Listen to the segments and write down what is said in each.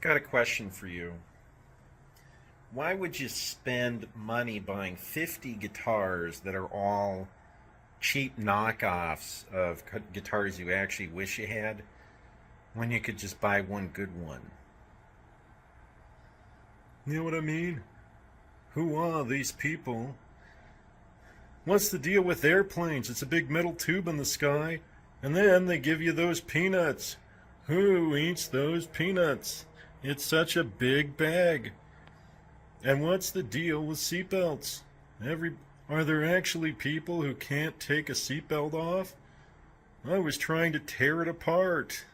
Got a question for you. Why would you spend money buying 50 guitars that are all cheap knockoffs of guitars you actually wish you had when you could just buy one good one? You know what I mean? Who are these people? What's the deal with airplanes? It's a big metal tube in the sky, and then they give you those peanuts. Who eats those peanuts? It's such a big bag. And what's the deal with seatbelts? Are there actually people who can't take a seatbelt off? I was trying to tear it apart.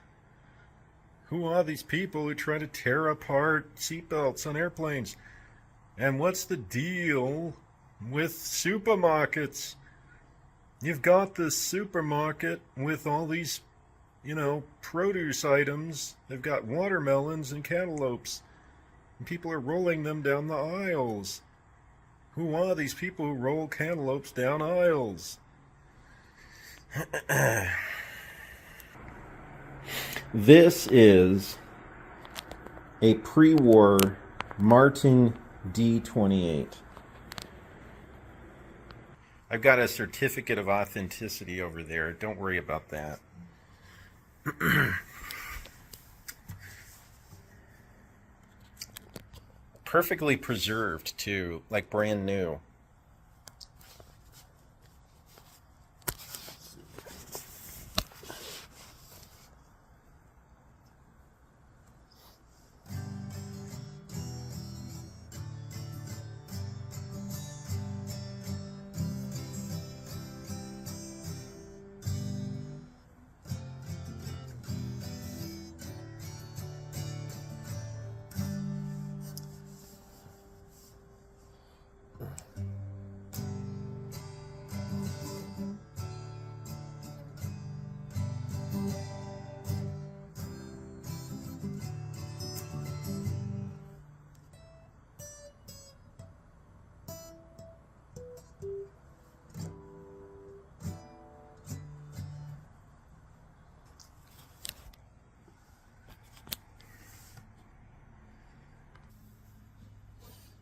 Who are these people who try to tear apart seatbelts on airplanes? And what's the deal with supermarkets? You've got this supermarket with all these, produce items. They've got watermelons and cantaloupes. And people are rolling them down the aisles. Who are these people who roll cantaloupes down aisles? This is a pre-war Martin D28. I've got a certificate of authenticity over there. Don't worry about that. Perfectly preserved, too, like brand new.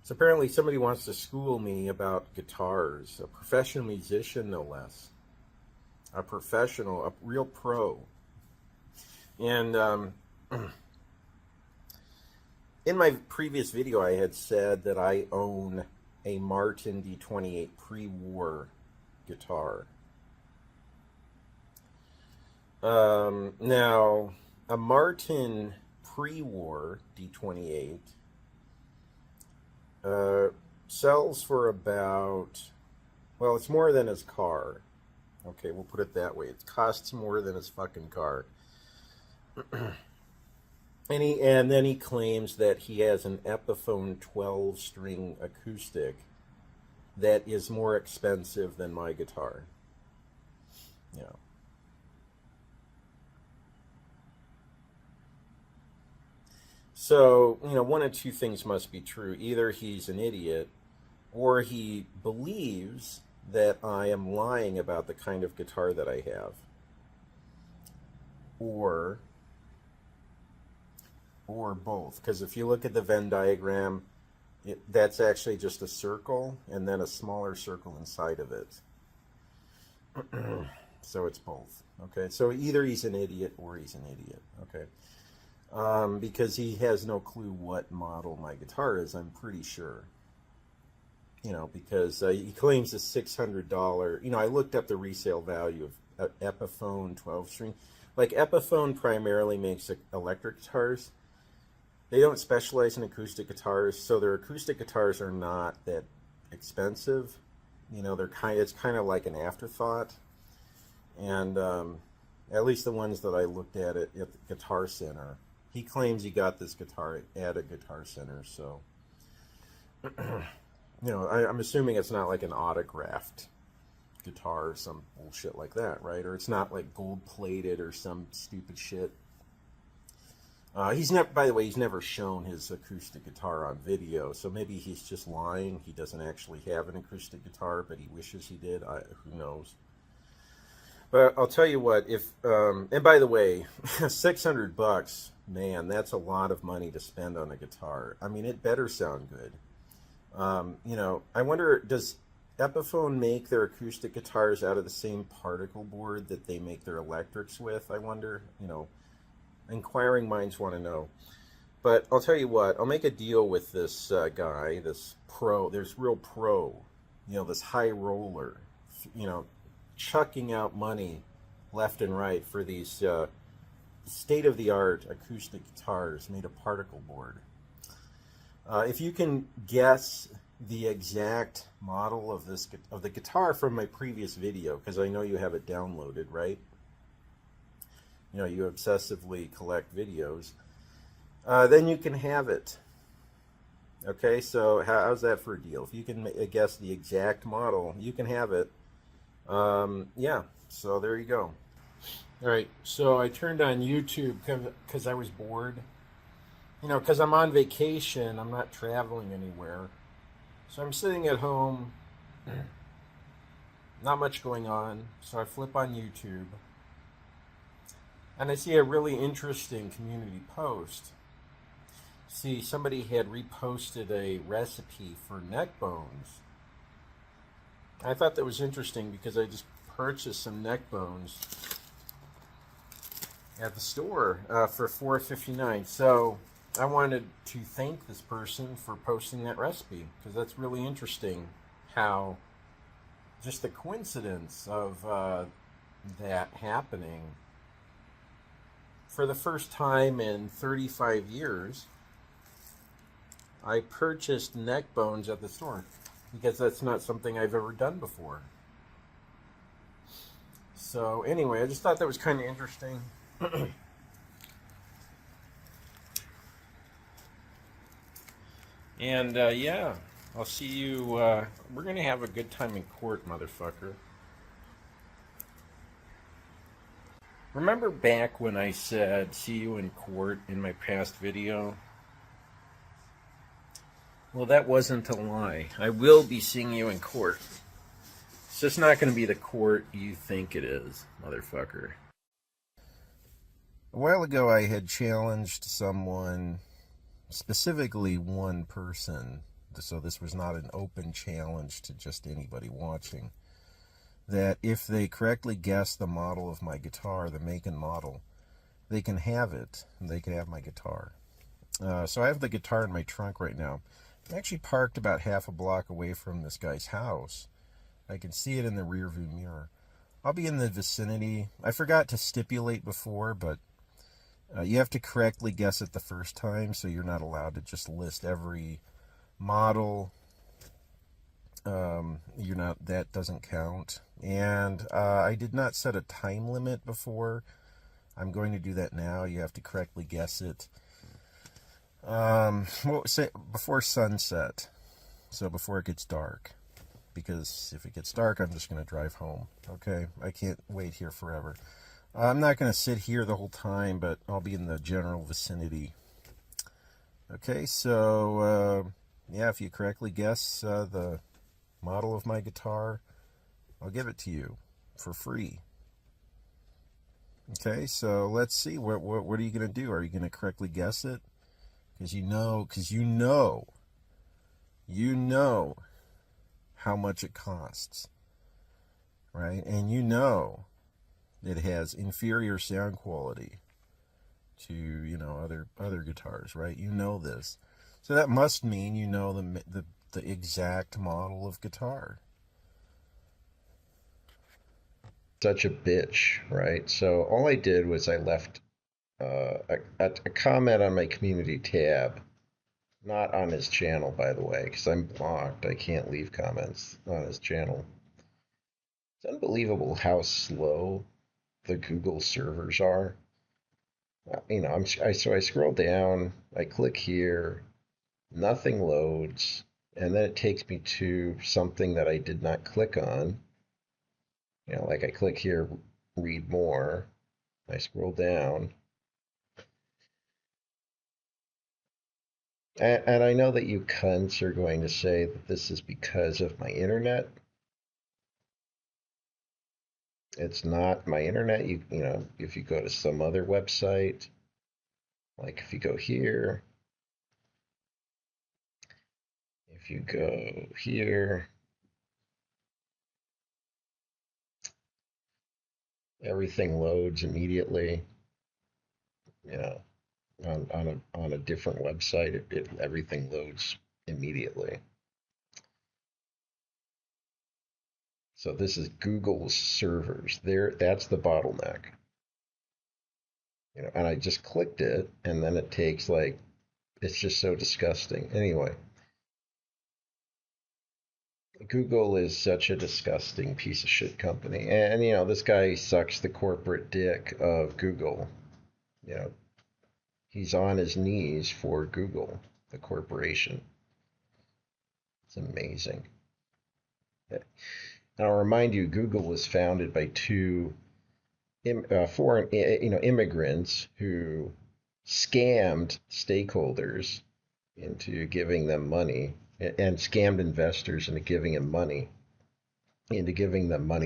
So apparently somebody wants to school me about guitars, a professional musician no less, a professional, a real pro. And in my previous video I had said that I own a Martin D28 pre-war guitar. Now, a Martin pre-war D28 sells for about, well, it's more than his car. Okay, we'll put it that way. It costs more than his fucking car. And then he claims that he has an Epiphone 12-string acoustic that is more expensive than my guitar. Yeah. So, one of two things must be true. Either he's an idiot, or he believes that I am lying about the kind of guitar that I have. Or both. Because if you look at the Venn diagram, that's actually just a circle, and then a smaller circle inside of it. So it's both. Okay, so either he's an idiot or he's an idiot. Okay. Because he has no clue what model my guitar is, I'm pretty sure. Because he claims a $600, I looked up the resale value of Epiphone 12-string. Like, Epiphone primarily makes electric guitars. They don't specialize in acoustic guitars, so their acoustic guitars are not that expensive. It's kind of like an afterthought. And at least the ones that I looked at the Guitar Center. He claims he got this guitar at a Guitar Center, so I'm assuming it's not like an autographed guitar or some bullshit like that, right? Or it's not like gold-plated or some stupid shit. By the way, he's never shown his acoustic guitar on video, so maybe he's just lying. He doesn't actually have an acoustic guitar, but he wishes he did. Who knows? But I'll tell you what, and by the way, $600 Man, that's a lot of money to spend on a guitar. I mean, it better sound good. I wonder, does Epiphone make their acoustic guitars out of the same particle board that they make their electrics with? I wonder, inquiring minds want to know. But I'll tell you what, I'll make a deal with this guy, this pro, there's real pro, this high roller, you know, chucking out money left and right for these state of the art acoustic guitars made of particle board. If you can guess the exact model of the guitar from my previous video, because I know you have it downloaded, right? You obsessively collect videos. Then you can have it. Okay, so how's that for a deal? If you can guess the exact model, you can have it. Yeah, so there you go. All right, so I turned on YouTube because I was bored. Because I'm on vacation, I'm not traveling anywhere. So I'm sitting at home, not much going on. So I flip on YouTube, and I see a really interesting community post. See, somebody had reposted a recipe for neck bones. I thought that was interesting because I just purchased some neck bones at the store for $4.59. So I wanted to thank this person for posting that recipe because that's really interesting how just the coincidence of that happening for the first time in 35 years. I purchased neck bones at the store because that's not something I've ever done before. So anyway, I just thought that was kind of interesting. And yeah, I'll see you. We're going to have a good time in court, motherfucker. Remember back when I said see you in court in my past video? Well, that wasn't a lie. I will be seeing you in court. It's just not going to be the court you think it is, motherfucker. A while ago, I had challenged someone, specifically one person, so this was not an open challenge to just anybody watching, that if they correctly guess the model of my guitar, the make and model, they can have it, and they can have my guitar. So I have the guitar in my trunk right now. I'm actually parked about half a block away from this guy's house. I can see it in the rearview mirror. I'll be in the vicinity. I forgot to stipulate before, but you have to correctly guess it the first time, so you're not allowed to just list every model. That doesn't count. And I did not set a time limit before. I'm going to do that now. You have to correctly guess it. Say before sunset, so before it gets dark, because if it gets dark, I'm just going to drive home. Okay, I can't wait here forever. I'm not going to sit here the whole time, but I'll be in the general vicinity. Okay, so yeah, if you correctly guess the model of my guitar, I'll give it to you for free. Okay, so let's see, what are you going to do? Are you going to correctly guess it? Because you know how much it costs, right? And it has inferior sound quality to, other guitars, right? You know this. So that must mean you know the exact model of guitar. Such a bitch, right? So all I did was I left a comment on my community tab, not on his channel, by the way, because I'm blocked. I can't leave comments on his channel. It's unbelievable how slow the Google servers are. So I scroll down, I click here, nothing loads, and then it takes me to something that I did not click on. Like I click here, read more, I scroll down. And I know that you cunts are going to say that this is because of my internet. It's not my internet. If you go to some other website, Like if you go here, if you go here, everything loads immediately. You know, on a different website, everything loads immediately. So this is Google's servers. That's the bottleneck. And I just clicked it, and then it takes like it's just so disgusting. Anyway, Google is such a disgusting piece of shit company, and this guy sucks the corporate dick of Google. You know, he's on his knees for Google, the corporation. It's amazing. And I'll remind you, Google was founded by two foreign, immigrants who scammed stakeholders into giving them money and scammed investors into giving them money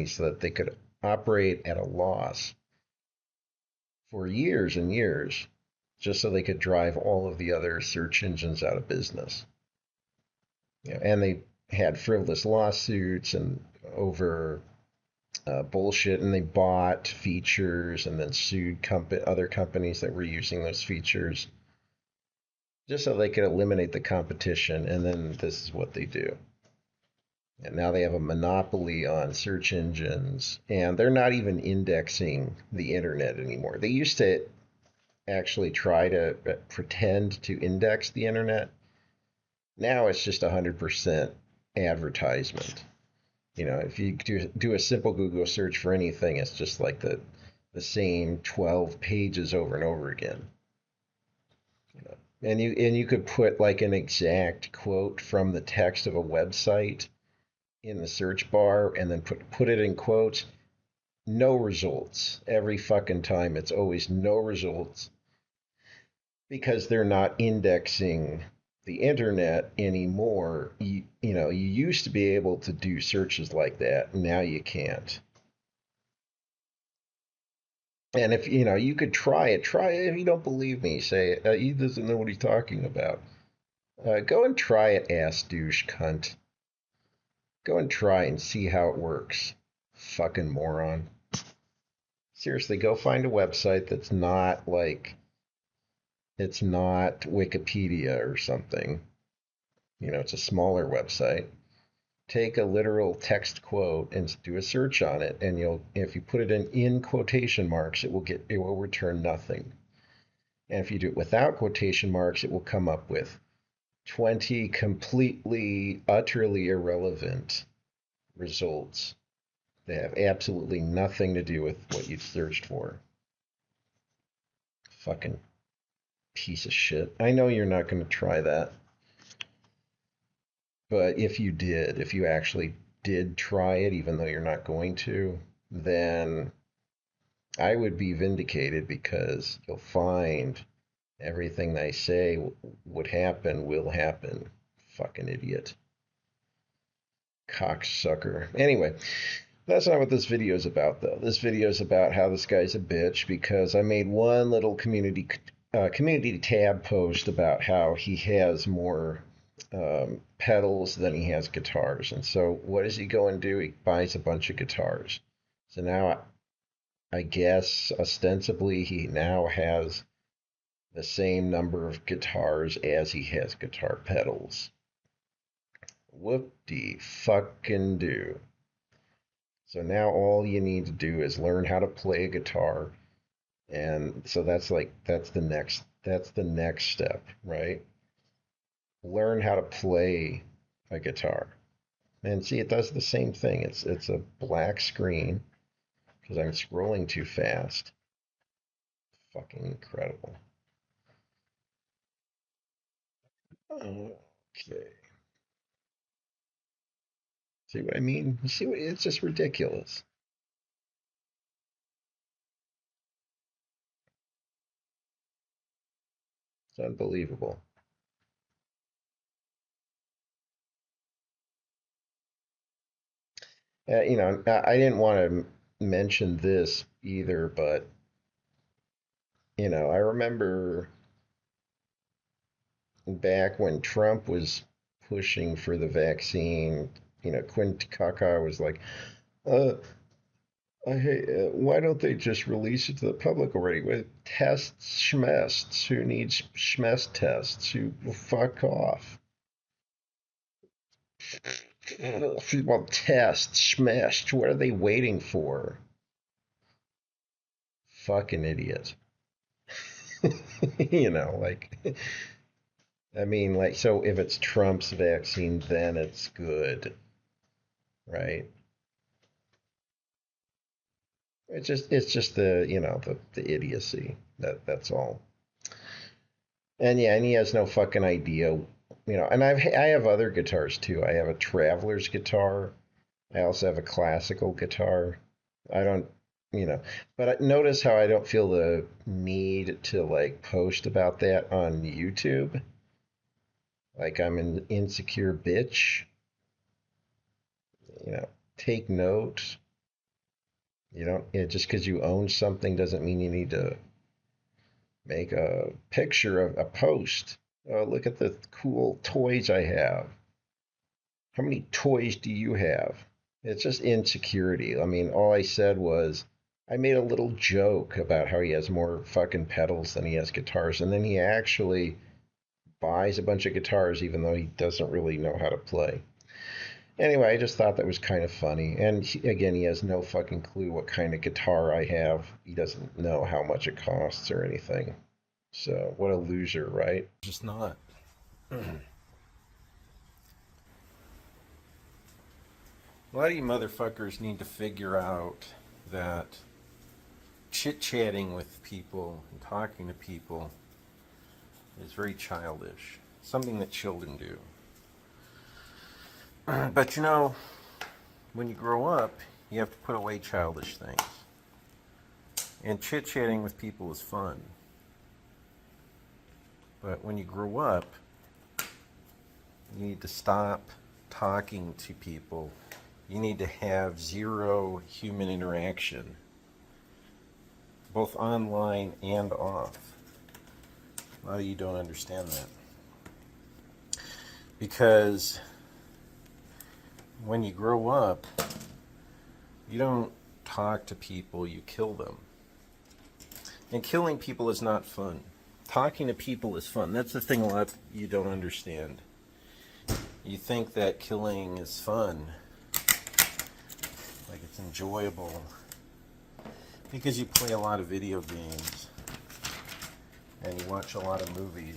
so that they could operate at a loss for years and years just so they could drive all of the other search engines out of business. And they had frivolous lawsuits and over bullshit, and they bought features and then sued other companies that were using those features just so they could eliminate the competition. And then this is what they do. And now they have a monopoly on search engines, and they're not even indexing the internet anymore. They used to actually try to pretend to index the internet. Now it's just 100% advertisement. If you do a simple Google search for anything, it's just like the same 12 pages over and over again. And you could put like an exact quote from the text of a website in the search bar and then put it in quotes. No results. Every fucking time it's always no results because they're not indexing the internet anymore. You used to be able to do searches like that. Now you can't. And if you could try it. Try it. If you don't believe me, say he doesn't know what he's talking about. Go and try it, ass douche cunt. Go and try and see how it works. Fucking moron. Seriously, go find a website that's not like it's not Wikipedia or something. It's a smaller website. Take a literal text quote and do a search on it, and if you put it in quotation marks, it will return nothing. And if you do it without quotation marks, it will come up with 20 completely, utterly irrelevant results that have absolutely nothing to do with what you searched for. Fucking piece of shit. I know you're not going to try that. But if you actually did try it, even though you're not going to, then I would be vindicated because you'll find everything they say would happen will happen. Fucking idiot. Cocksucker. Anyway, that's not what this video is about, though. This video is about how this guy's a bitch because I made one little community tab post about how he has more pedals than he has guitars. And so what does he go and do? He buys a bunch of guitars. So now I guess ostensibly he now has the same number of guitars as he has guitar pedals. Whoop-de-fucking-do. So now all you need to do is learn how to play a guitar. And so that's the next step, right? Learn how to play a guitar. And see, it does the same thing. It's a black screen because I'm scrolling too fast. Fucking incredible. Okay. See what I mean? You see what it's just ridiculous. It's unbelievable. I didn't want to mention this either, but I remember back when Trump was pushing for the vaccine, Quinn Kaka was like, uh, why don't they just release it to the public already with tests, schmests? Who needs schmest tests? Who fuck off? Well, tests, schmest. What are they waiting for? Fucking idiot. Like, I mean, like, so if it's Trump's vaccine, then it's good, right? It's just the idiocy. That's all. And yeah, and he has no fucking idea, And I have other guitars too. I have a Traveler's guitar. I also have a classical guitar. I don't, but notice how I don't feel the need to like post about that on YouTube. Like I'm an insecure bitch. You know, take note. Just because you own something doesn't mean you need to make a picture of a post. Oh, look at the cool toys I have. How many toys do you have? It's just insecurity. I mean, all I said was I made a little joke about how he has more fucking pedals than he has guitars, and then he actually buys a bunch of guitars even though he doesn't really know how to play. Anyway, I just thought that was kind of funny. And again, he has no fucking clue what kind of guitar I have. He doesn't know how much it costs or anything. So, what a loser, right? Just not. A lot of you motherfuckers need to figure out that chit-chatting with people and talking to people is very childish. Something that children do. But when you grow up, you have to put away childish things. And chit-chatting with people is fun. But when you grow up, you need to stop talking to people. You need to have zero human interaction, both online and off. A lot of you don't understand that. Because when you grow up, you don't talk to people, you kill them. And killing people is not fun. Talking to people is fun. That's the thing a lot of you don't understand. You think that killing is fun, like it's enjoyable, because you play a lot of video games and you watch a lot of movies.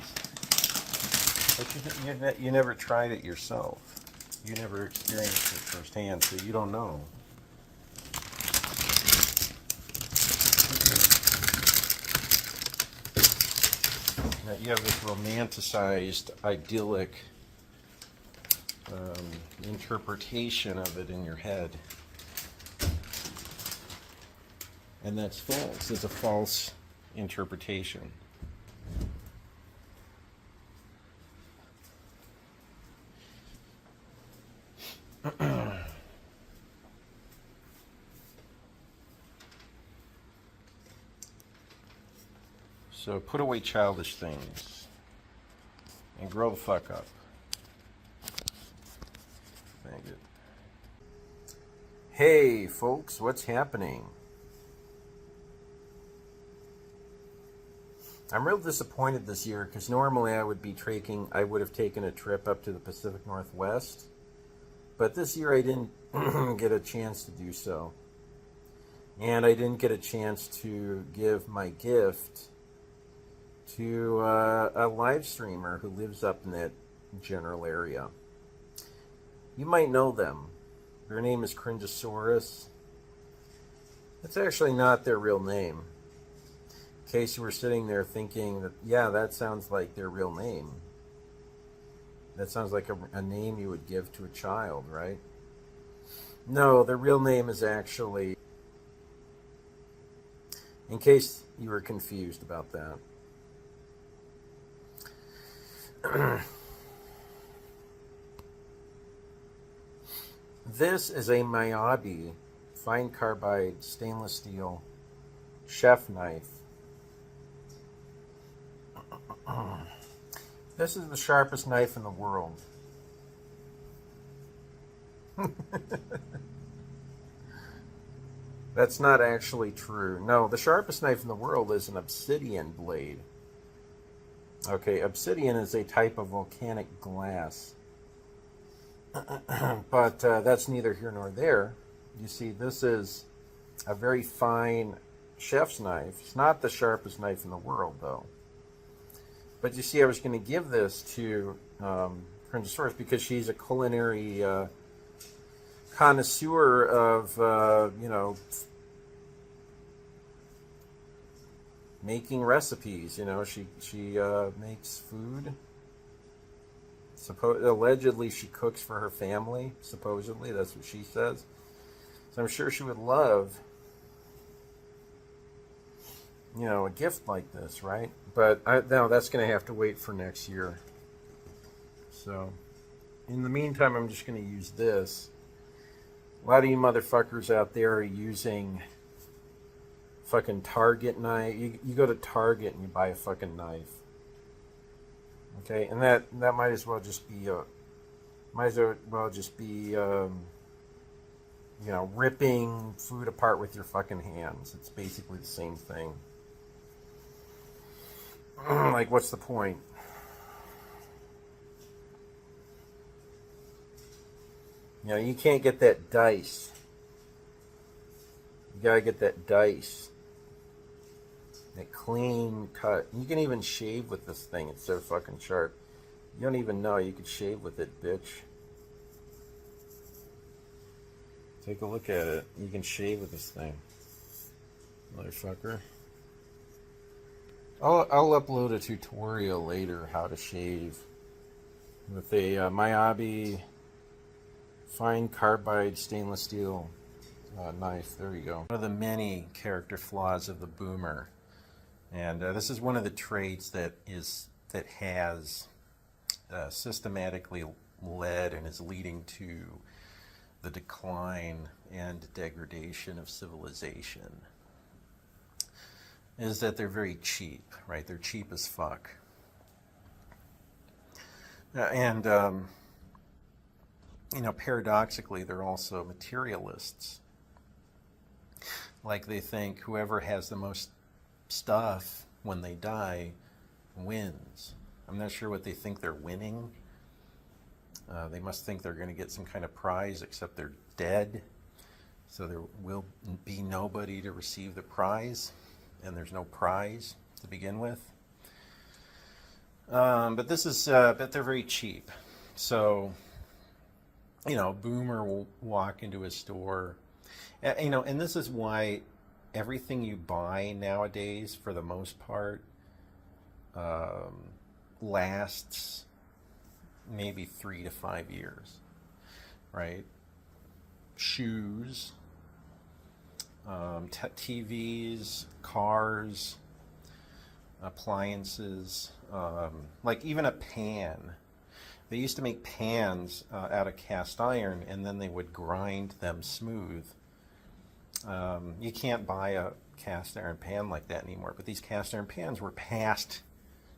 But you never tried it yourself. You never experienced it firsthand, so you don't know. Now, you have this romanticized, idyllic interpretation of it in your head. And that's false. It's a false interpretation. So put away childish things and grow the fuck up. Thank you. Hey folks, what's happening? I'm real disappointed this year because normally I would have taken a trip up to the Pacific Northwest, but this year I didn't get a chance to do so. And I didn't get a chance to give my gift to a live streamer who lives up in that general area. You might know them. Their name is Cringosaurus. It's actually not their real name. In case you were sitting there thinking that, yeah, that sounds like their real name. That sounds like a name you would give to a child, right? No, their real name is actually, in case you were confused about that. This is a Miyabi fine carbide stainless steel chef knife This is the sharpest knife in the world. That's not actually true. No, the sharpest knife in the world is an obsidian blade. Okay, obsidian is a type of volcanic glass. But that's neither here nor there. You see, this is a very fine chef's knife. It's not the sharpest knife in the world, though. But you see, I was going to give this to Source because she's a culinary connoisseur of, making recipes. She makes food. Allegedly, she cooks for her family. Supposedly, that's what she says. So I'm sure she would love, a gift like this, right? But now that's going to have to wait for next year. So, in the meantime, I'm just going to use this. A lot of you motherfuckers out there are using fucking Target knife. You go to Target and you buy a fucking knife. Okay, and that might as well just be ripping food apart with your fucking hands. It's basically the same thing. Like, what's the point? You can't get that dice. You gotta get that dice. That clean cut. You can even shave with this thing. It's so fucking sharp. You don't even know you could shave with it, bitch. Take a look at it. You can shave with this thing, motherfucker. I'll upload a tutorial later how to shave with a Miyabi fine carbide stainless steel knife. There you go. One of the many character flaws of the boomer, and this is one of the traits that has systematically led and is leading to the decline and degradation of civilization, is that they're very cheap, right? They're cheap as fuck. And paradoxically, they're also materialists. Like, they think whoever has the most stuff when they die wins. I'm not sure what they think they're winning. They must think they're going to get some kind of prize, except they're dead. So there will be nobody to receive the prize, and there's no prize to begin with. But they're very cheap. So, a boomer will walk into a store, and this is why everything you buy nowadays, for the most part, lasts maybe 3 to 5 years, right? Shoes, TVs, cars, appliances, like even a pan. They used to make pans out of cast iron, and then they would grind them smooth. You can't buy a cast iron pan like that anymore, but these cast iron pans were passed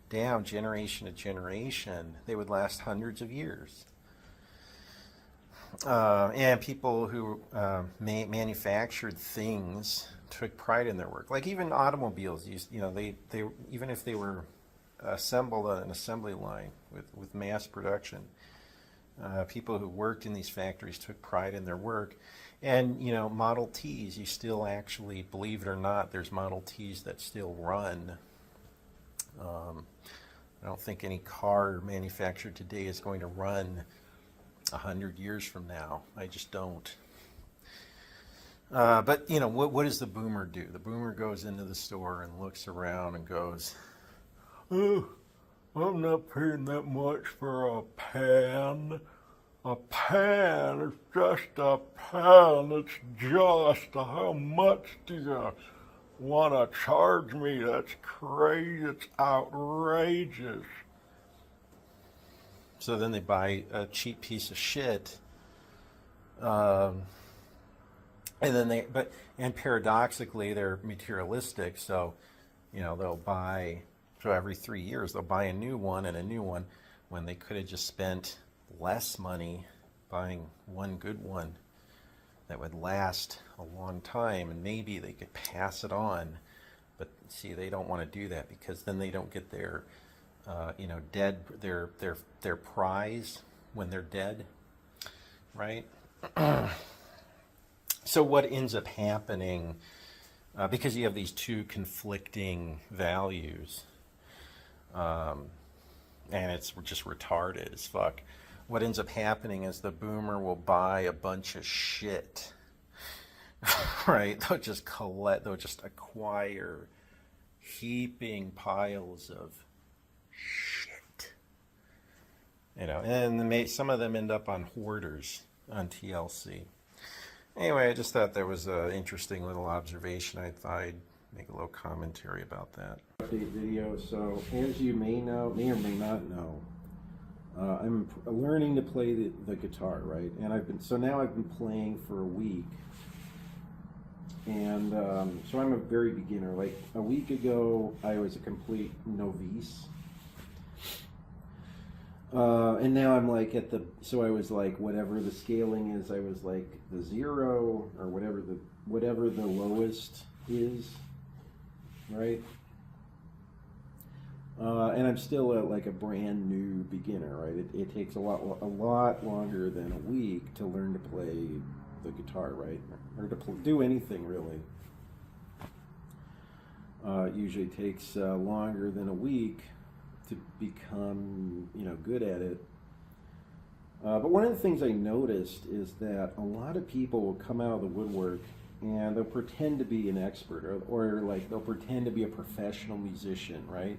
down generation to generation. They would last hundreds of years. And people who manufactured things took pride in their work. Like even automobiles, they even if they were assembled on an assembly line with mass production, people who worked in these factories took pride in their work. And Model Ts, you still actually, believe it or not, there's Model Ts that still run. I don't think any car manufactured today is going to run 100 years from now. I just don't. But what does the boomer do? The boomer goes into the store and looks around and goes, "Oh, I'm not paying that much for a pan. A pan is just a pan. It's just, how much do you want to charge me? That's crazy. It's outrageous." So then they buy a cheap piece of shit, and then and paradoxically they're materialistic. So, they'll buy So every 3 years they'll buy a new one and a new one when they could have just spent less money buying one good one that would last a long time, and maybe they could pass it on. But see, they don't want to do that because then they don't get their their prize when they're dead, right? So what ends up happening, because you have these two conflicting values, and it's just retarded as fuck, what ends up happening is the boomer will buy a bunch of shit, right? They'll just acquire heaping piles of shit, and some of them end up on hoarders on TLC. Anyway, I just thought that was an interesting little observation. I thought I'd make a little commentary about that. Update video. So, as you may or may not know, I'm learning to play the guitar, right? And now I've been playing for a week, and so I'm a very beginner. Like a week ago, I was a complete novice. And now I'm like so I was like, whatever the scaling is, I was like the 0 or whatever the lowest is, right? And I'm still like a brand new beginner, right? It takes a lot longer than a week to learn to play the guitar, right? Or to do anything really. It usually takes longer than a week to become, good at it. But one of the things I noticed is that a lot of people will come out of the woodwork and they'll pretend to be an expert, or like they'll pretend to be a professional musician, right?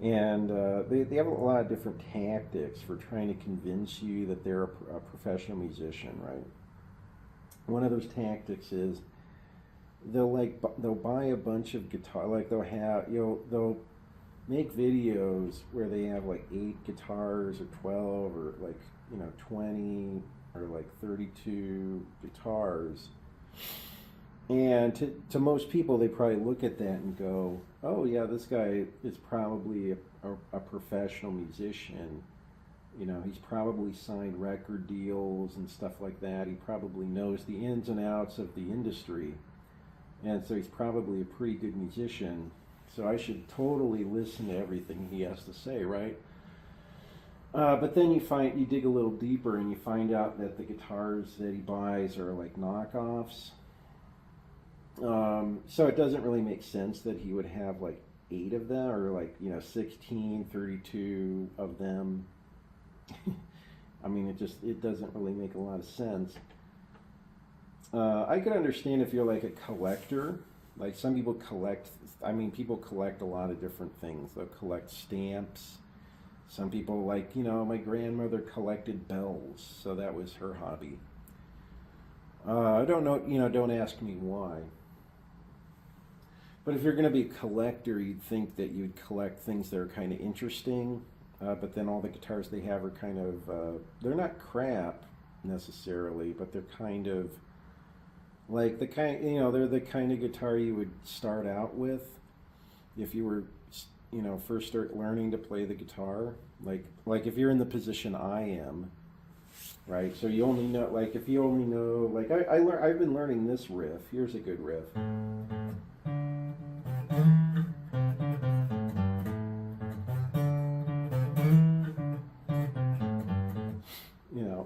And they have a lot of different tactics for trying to convince you that they're a professional musician, right? One of those tactics is they'll buy a bunch of guitar, like they'll make videos where they have like 8 guitars or 12 or like 20 or like 32 guitars, and to most people they probably look at that and go, oh yeah, this guy is probably a professional musician, he's probably signed record deals and stuff like that, he probably knows the ins and outs of the industry, and so he's probably a pretty good musician. So I should totally listen to everything he has to say, right? But then you dig a little deeper and you find out that the guitars that he buys are like knockoffs. So it doesn't really make sense that he would have like 8 of them, or like 16, 32 of them. I mean, it doesn't really make a lot of sense. I could understand if you're like a collector. Like some people people collect a lot of different things. They'll collect stamps. Some people, like, my grandmother collected bells, so that was her hobby. I don't know, don't ask me why. But if you're going to be a collector, you'd think that you'd collect things that are kind of interesting, but then all the guitars they have are kind of, they're not crap necessarily, but they're kind of, like they're the kind of guitar you would start out with if you were, first start learning to play the guitar. Like if you're in the position I am, right? So you only know, like if you only know, like I've been learning this riff. Here's a good riff.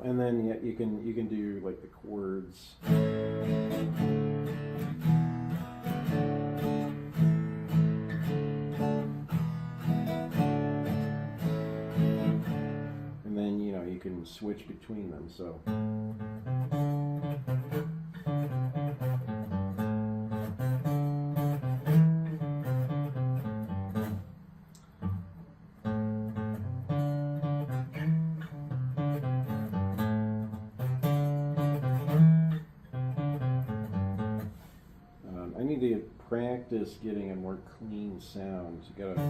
And then you can do like the chords. And then you can switch between them. So. I need to practice getting a more clean sound. You gotta.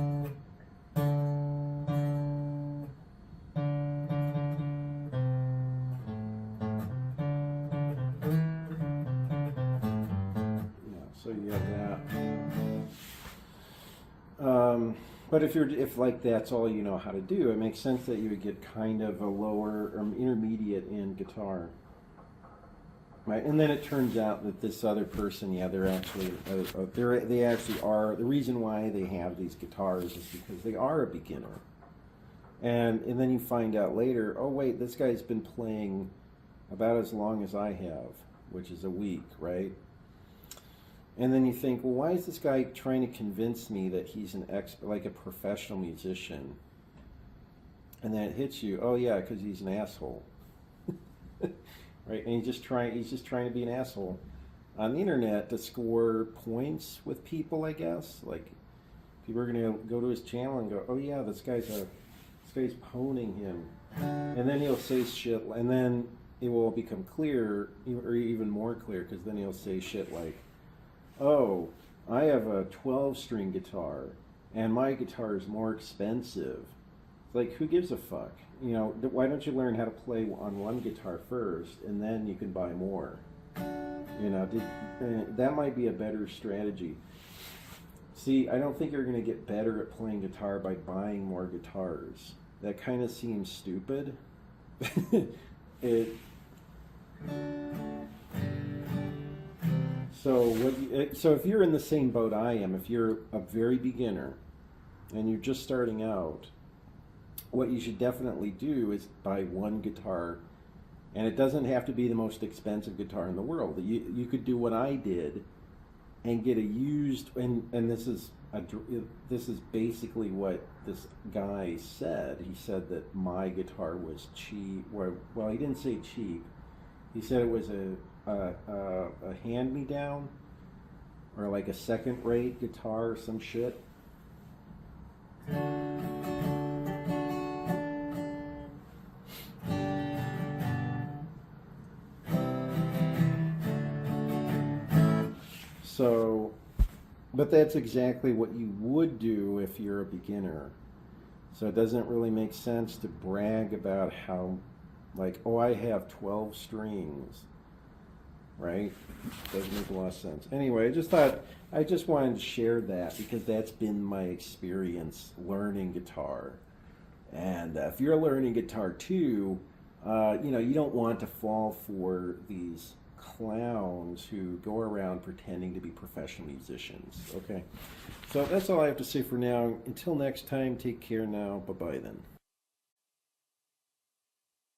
So you have that. But if like that's all you know how to do, it makes sense that you would get kind of a lower or intermediate in guitar, right? And then it turns out that this other person, yeah, they're actually they actually are, the reason why they have these guitars is because they are a beginner, and then you find out later, oh wait, this guy's been playing about as long as I have, which is a week, right? And then you think, well, why is this guy trying to convince me that he's like a professional musician? And then it hits you, oh yeah, because he's an asshole, right? And he's just trying to be an asshole on the internet to score points with people, I guess. Like people are gonna go to his channel and go, oh yeah, this guy's honing him, and then he'll say shit, and then it will become clear, or even more clear, because then he'll say shit like, oh, I have a 12-string guitar, and my guitar is more expensive. It's like, who gives a fuck? You know, why don't you learn how to play on one guitar first, and then you can buy more? You know, that might be a better strategy. See, I don't think you're going to get better at playing guitar by buying more guitars. That kind of seems stupid. So if you're in the same boat I am, if you're a very beginner and you're just starting out, what you should definitely do is buy one guitar, and it doesn't have to be the most expensive guitar in the world. You could do what I did and get a used, and this is basically what this guy said. He said that my guitar was cheap. Well, he didn't say cheap. He said it was a hand-me-down, or like a second-rate guitar or some shit. So, but that's exactly what you would do if you're a beginner. So it doesn't really make sense to brag about how, like, oh, I have 12 strings, right? Doesn't make a lot of sense. Anyway, I just wanted to share that because that's been my experience learning guitar. And if you're learning guitar too, you don't want to fall for these clowns who go around pretending to be professional musicians. Okay, so that's all I have to say for now. Until next time, take care now. Bye-bye then.